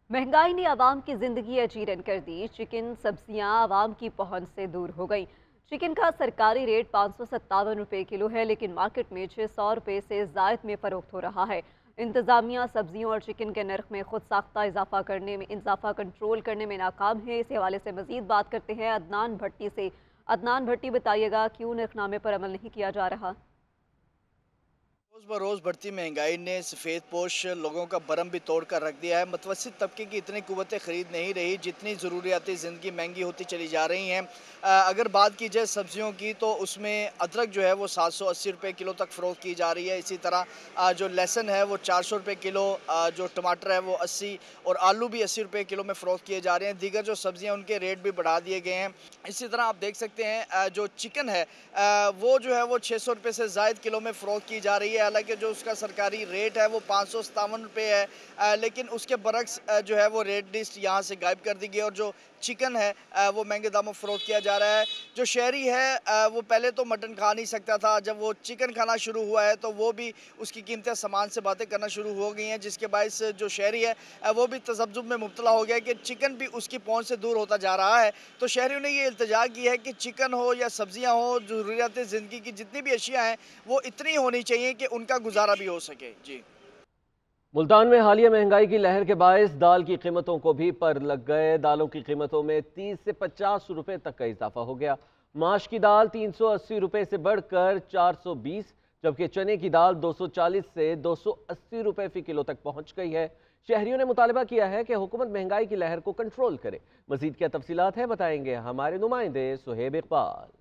महंगाई ने आवाम की जिंदगी अजीरन कर दी। चिकन सब्जियां आवाम की पहुंच से दूर हो गई। चिकन का सरकारी रेट 557 रुपये किलो है, लेकिन मार्केट में 600 रुपये से जायद में फरोख्त हो रहा है। इंतजामिया सब्जियों और चिकन के नर्ख में खुद साख्ता इजाफा कंट्रोल करने में नाकाम है। इस हवाले से मजीद बात करते हैं अदनान भट्टी से। अदनान भट्टी, बताइएगा क्यों नरखनामे पर अमल नहीं किया जा रहा? रोज़ बरोज़ बढ़ती महंगाई ने सफ़ेद पोश लोगों का भरम भी तोड़ कर रख दिया है। मुतवस्सित तबके की इतनी कुव्वत ख़रीद नहीं रही जितनी ज़रूरियाती ज़िंदगी महंगी होती चली जा रही हैं। अगर बात की जाए सब्जियों की तो उसमें अदरक जो है वो 780 रुपये किलो तक फ़रोख्त की जा रही है। इसी तरह जो लहसुन है वो 400 रुपये किलो, जो टमाटर है वो 80 और आलू भी 80 रुपये किलो में फ़रोख्त किए जा रहे हैं। दीगर जो सब्जियाँ उनके रेट भी बढ़ा दिए गए हैं। इसी तरह आप देख सकते हैं जो चिकन है वो जो है वो 600 रुपये से ज़ायद किलो में फ़रोख्त की जा रही है। हालांकि जो उसका सरकारी रेट है वो 557 रुपये है, लेकिन उसके बरक्स जो है वो रेट लिस्ट यहाँ से गायब कर दी गई और जो चिकन है वो महंगे दामों फ़रोख्त किया जा रहा है। जो शहरी है वो पहले तो मटन खा नहीं सकता था, जब वो चिकन खाना शुरू हुआ है तो वो भी उसकी कीमतें सामान से बातें करना शुरू हो गई हैं, जिसके बायस जो शहरी है वो भी तज़ब्ज़ुब में मुब्तला हो गया कि चिकन भी उसकी पहुँच से दूर होता जा रहा है। तो शहरियों ने ये इल्तिजा की है कि चिकन हो या सब्जियाँ हो, ज़रूरियात ज़िंदगी की जितनी भी अशिया हैं वो इतनी होनी चाहिए कि उनका गुजारा भी हो सके। जी। मुल्तान में हालिया महंगाई की लहर के बायस दाल की कीमतों को भी पर लग गए। दालों की कीमतों में 30 से 50 रुपए तक का इजाफा हो गया। माश की दाल 380 रुपए से बढ़कर 420, जबकि चने की दाल 240 से 280 रुपए फी किलो तक पहुंच गई है। शहरियों ने मुतालबा किया है कि हुकूमत महंगाई की लहर को कंट्रोल करे। मजीद क्या तफसीलात है, बताएंगे हमारे नुमाइंदे सुहेब इकबाल।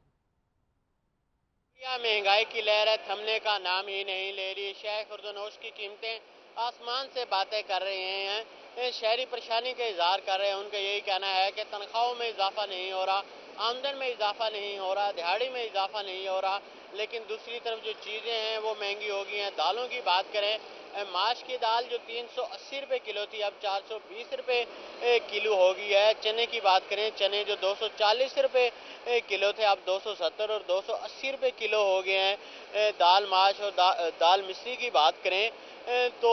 महंगाई की लहर है, थमने का नाम ही नहीं ले रही। शहर खुर्दनोश की कीमतें आसमान से बातें कर रहे हैं। शहरी परेशानी का इजहार कर रहे हैं। उनका यही कहना है कि तनख्वाहों में इजाफा नहीं हो रहा, आमदन में इजाफा नहीं हो रहा, दिहाड़ी में इजाफा नहीं हो रहा, लेकिन दूसरी तरफ जो चीज़ें हैं वो महंगी हो गई हैं। दालों की बात करें, माश की दाल जो 380 रुपये किलो थी अब 420 रुपये किलो हो गई है। चने की बात करें, चने जो 240 रुपये किलो थे अब 270 और 280 रुपये किलो हो गए हैं। दाल माश और दाल मिश्री की बात करें तो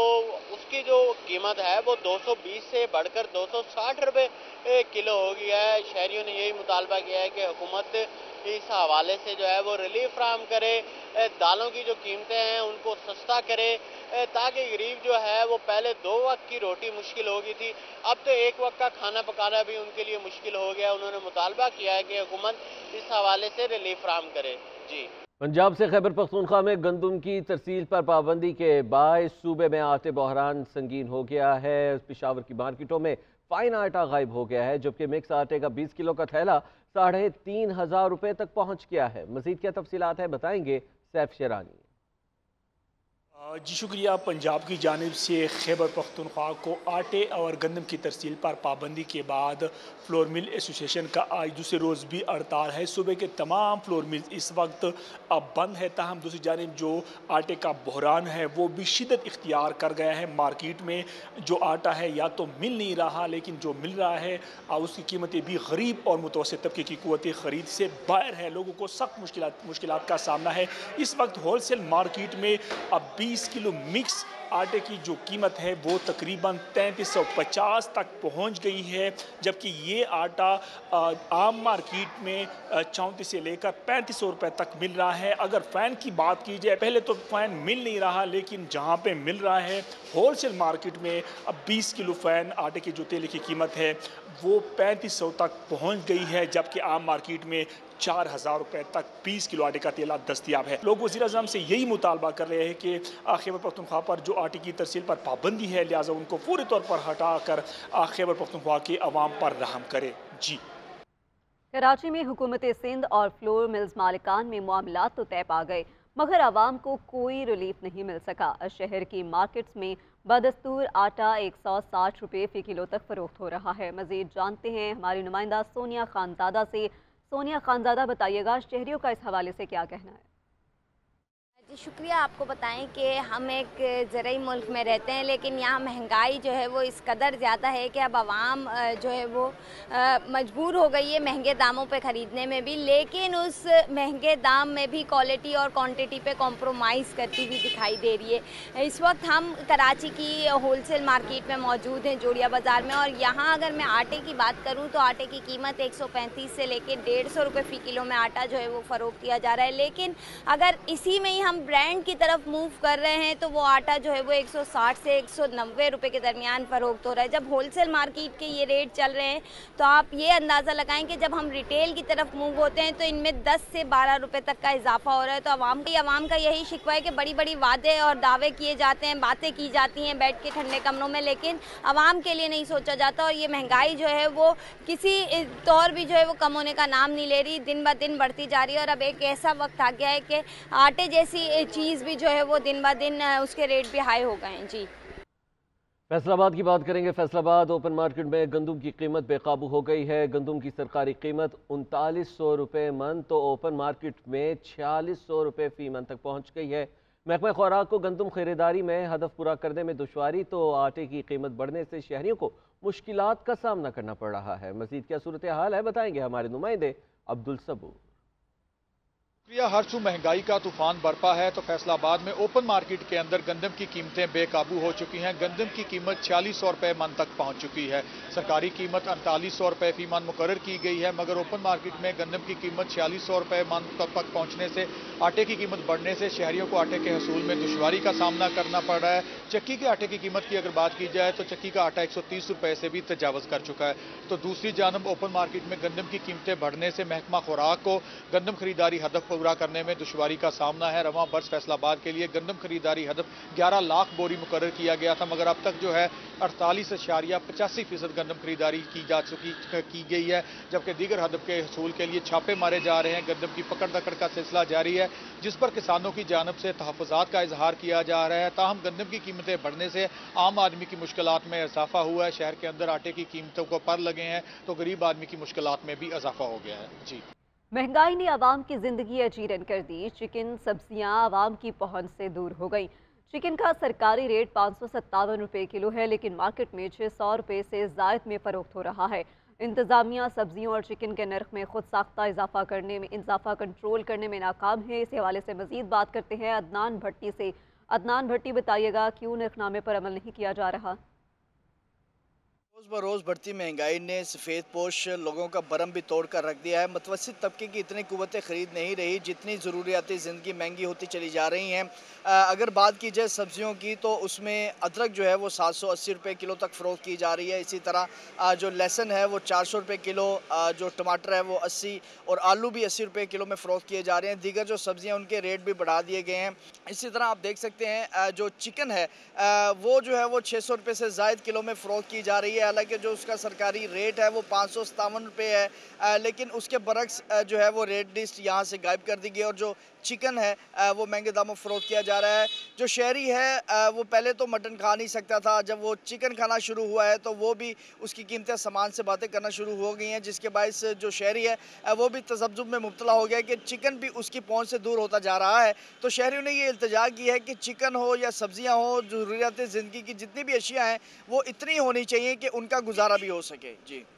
उसकी जो कीमत है वो 220 से बढ़कर 260 रुपये किलो हो गया है। शहरियों ने यही मुतालबा किया है कि हुकूमत इस हवाले से जो है वो रिलीफ फराहम करे, दालों की जो कीमतें हैं उनको सस्ता करे, ताकि गरीब जो है वो पहले 2 वक्त की रोटी मुश्किल हो गई थी, अब तो 1 वक्त का खाना पकाना भी उनके लिए मुश्किल हो गया। उन्होंने मुतालबा किया है कि हुकूमत इस हवाले से रिलीफ फराहम करे। जी। पंजाब से खैबर पख्तूनख्वा में गंदम की तरसील पर पाबंदी के बायस सूबे में आटे बहरान संगीन हो गया है। पिशावर की मार्केटों में फाइन आटा गायब हो गया है, जबकि मिक्स आटे का 20 किलो का थैला 3,500 रुपये तक पहुंच गया है। मजीद क्या तफसीलात है, बताएंगे सैफ शेरानी। जी शुक्रिया। पंजाब की जानिब से खैबर पख्तूनख्वा को आटे और गंदम की तरसील पर पाबंदी के बाद फ्लोर मिल एसोसिएशन का आज दूसरे रोज़ भी हड़ताल है। सुबह के तमाम फ्लोर मिल इस वक्त अब बंद है। ताहम दूसरी जानिब जो आटे का बहरान है वो भी शिद्दत इख्तियार कर गया है। मार्केट में जो आटा है या तो मिल नहीं रहा, लेकिन जो मिल रहा है उसकी कीमतें भी गरीब और मुतवस्सित तबके की क़ुव्वत ख़रीद से बाहर है। लोगों को सख्त मुश्किलात का सामना है। इस वक्त होलसेल मार्केट में अब 20 किलो मिक्स आटे की जो कीमत है वो तकरीबन 3350 तक पहुंच गई है, जबकि ये आटा आम मार्केट में 34 से लेकर 3500 रुपये तक मिल रहा है। अगर फ़ैन की बात की जाए, पहले तो फ़ैन मिल नहीं रहा, लेकिन जहां पे मिल रहा है होलसेल मार्केट में अब 20 किलो फ़ैन आटे की जो तेल की कीमत है वो 3500 तक पहुंच गई है, जबकि आम मार्केट में 4000 रुपये तक 20 किलो आटे का तेल दस्तियाब है। लोग वज़ीर आज़म से यही मुतालबा कर रहे हैं कि खैबर पख्तूनख्वा पर जो आटे की तरसील पर पाबंदी है, लिहाजा उनको पूरे तौर पर हटा कर खैबर पख्तूनख्वा के अवाम पर रहम करे। जी। कराची में हुकूमत सिंध और फ्लोर मिल्स मालिकान में मामलात तो तय पा गए, मगर आवाम को कोई रिलीफ नहीं मिल सका। शहर की मार्केट्स में बदस्तूर आटा 160 रुपये फी किलो तक फरोख्त हो रहा है। मजीद जानते हैं हमारी नुमाइंदा सोनिया खानजादा से। सोनिया खानजादा, बताइएगा शहरियों का इस हवाले से क्या कहना है? जी, शुक्रिया। आपको बताएं कि हम एक ज़रई मुल्क में रहते हैं, लेकिन यहाँ महंगाई जो है वो इस कदर ज़्यादा है कि अब आवाम जो है वो मजबूर हो गई है महंगे दामों पे ख़रीदने में भी, लेकिन उस महंगे दाम में भी क्वालिटी और क्वांटिटी पे कॉम्प्रोमाइज़ करती हुई दिखाई दे रही है। इस वक्त हम कराची की होलसेल मार्केट में मौजूद हैं, जोड़िया बाज़ार में, और यहाँ अगर मैं आटे की बात करूँ तो आटे की कीमत 135 से लेकर 150 रुपये फ़ी किलो में आटा जो है वो फ़रोख्त किया जा रहा है। लेकिन अगर इसी में ही हम ब्रांड की तरफ मूव कर रहे हैं तो वो आटा जो है वो 160 से 190 रुपए के दरमियान फरोख्त हो रहा है। जब होलसेल मार्केट के ये रेट चल रहे हैं तो आप ये अंदाज़ा लगाएं कि जब हम रिटेल की तरफ मूव होते हैं तो इनमें 10 से 12 रुपए तक का इजाफा हो रहा है। तो आवाम का यही शिकवा है कि बड़ी बड़ी वादे और दावे किए जाते हैं, बातें की जाती हैं बैठ के ठंडे कमरों में, लेकिन आवाम के लिए नहीं सोचा जाता, और ये महंगाई जो है वो किसी तौर भी जो है वो कम होने का नाम नहीं ले रही, दिन ब दिन बढ़ती जा रही है। और अब एक ऐसा वक्त आ गया है कि आटे जैसी चीज़ भी जो है वो दिन ब दिन उसके रेट भी हाई हो गए हैं। जी, फैसलाबाद की बात करेंगे। फैसलाबाद ओपन मार्केट में गंदम की कीमत बेकाबू हो गई है। गंदम की सरकारी कीमत 3900 रुपये मन तो ओपन मार्केट में 4600 रुपये फ़ी मन तक पहुंच गई है। महकमा खुराक को गंदम खरीदारी में हदफ पूरा करने में दुश्वारी तो आटे की कीमत बढ़ने से शहरियों को मुश्किलात का सामना करना पड़ रहा है। मजीद क्या सूरत हाल है बताएंगे हमारे नुमाइंदे अब्दुल सबूर। हर सू महंगाई का तूफान बरपा है तो फैसलाबाद में ओपन मार्केट के अंदर गंदम की कीमतें बेकाबू हो चुकी हैं। गंदम की कीमत 4600 रुपये मन तक पहुंच चुकी है। सरकारी कीमत 4800 रुपये फी मन मुकर्रर की गई है, मगर ओपन मार्केट में गंदम की कीमत 4600 रुपये मन तक पहुंचने से आटे की कीमत बढ़ने से शहरियों को आटे के हसूल में दुश्वारी का सामना करना पड़ रहा है। चक्की के आटे की कीमत की अगर बात की जाए तो चक्की का आटा 130 रुपये से भी तजावज़ कर चुका है। तो दूसरी जानब ओपन मार्केट में गंदम की कीमतें बढ़ने से महकमा खुराक को गंदम खरीदारी हदफ पूरा करने में दुश्वारी का सामना है। रवां बरस फैसलाबाद के लिए गंदम खरीदारी हदफ 11 लाख बोरी मुकर्रर किया गया था, मगर अब तक जो है 48.85% गंदम खरीदारी की गई है, जबकि दीगर हदफ के हसूल के लिए छापे मारे जा रहे हैं। गंदम की पकड़ दकड़ का सिलसिला जारी है, जिस पर किसानों की जानब से तहफ़्फ़ुज़ात का इजहार किया जा रहा है। ताहम गंदम की कीमतें बढ़ने से आम आदमी की मुश्किलात में इजाफा हुआ है। शहर के अंदर आटे की कीमतों को पर लगे हैं तो गरीब आदमी की मुश्किलात में भी इजाफा हो गया है। जी, महंगाई ने आवाम की जिंदगी अजीरन कर दी। चिकन सब्जियां आवाम की पहुंच से दूर हो गई। चिकन का सरकारी रेट 557 रुपये किलो है, लेकिन मार्केट में 600 रुपये से ज़ायद में फ़रोख्त हो रहा है। इंतज़ामिया सब्जियों और चिकन के नर्ख में खुद साख्ता इजाफा कंट्रोल करने में नाकाम है। इस हवाले से मजीद बात करते हैं अदनान भट्टी से। अदनान भट्टी, बताइएगा क्यों नरखनामे पर अमल नहीं किया जा रहा? रोज़ ब रोज़ बढ़ती महंगाई ने सफ़ेद पोश लोगों का बरम भी तोड़ कर रख दिया है। मतवसत तबके की इतनी कुव्वतें ख़रीद नहीं रही जितनी ज़रूरियाती ज़िंदगी महंगी होती चली जा रही हैं। अगर बात की जाए सब्जियों की तो उसमें अदरक जो है वो 780 रुपये किलो तक फ़रोख्त की जा रही है। इसी तरह जो लहसुन है वो 400 रुपये किलो, जो टमाटर है वो 80 और आलू भी 80 रुपये किलो में फ़रोख्त किए जा रहे हैं। दीगर जो सब्जियाँ उनके रेट भी बढ़ा दिए गए हैं। इसी तरह आप देख सकते हैं जो चिकन है वो जो है वो 600 रुपये से ज़ायद किलो में फ़रोख्त की जा रही है। हालांकि जो उसका सरकारी रेट है वो 557 रुपये है, लेकिन उसके बरक्स जो है वो रेट लिस्ट यहाँ से गायब कर दी गई और जो चिकन है वो महंगे दामों फ़रोख्त किया जा रहा है। जो शहरी है वो पहले तो मटन खा नहीं सकता था, जब वो चिकन खाना शुरू हुआ है तो वो भी उसकी कीमतें सामान से बातें करना शुरू हो गई हैं, जिसके बायस जो शहरी है वो भी तज़ब्ज़ुब में मुब्तला हो गया है कि चिकन भी उसकी पहुँच से दूर होता जा रहा है। तो शहरियों ने ये इल्तिजा की है कि चिकन हो या सब्ज़ियाँ हो, ज़रूरियात ज़िंदगी की जितनी भी अशिया हैं वो इतनी होनी चाहिए कि उनका गुजारा भी हो सके। जी।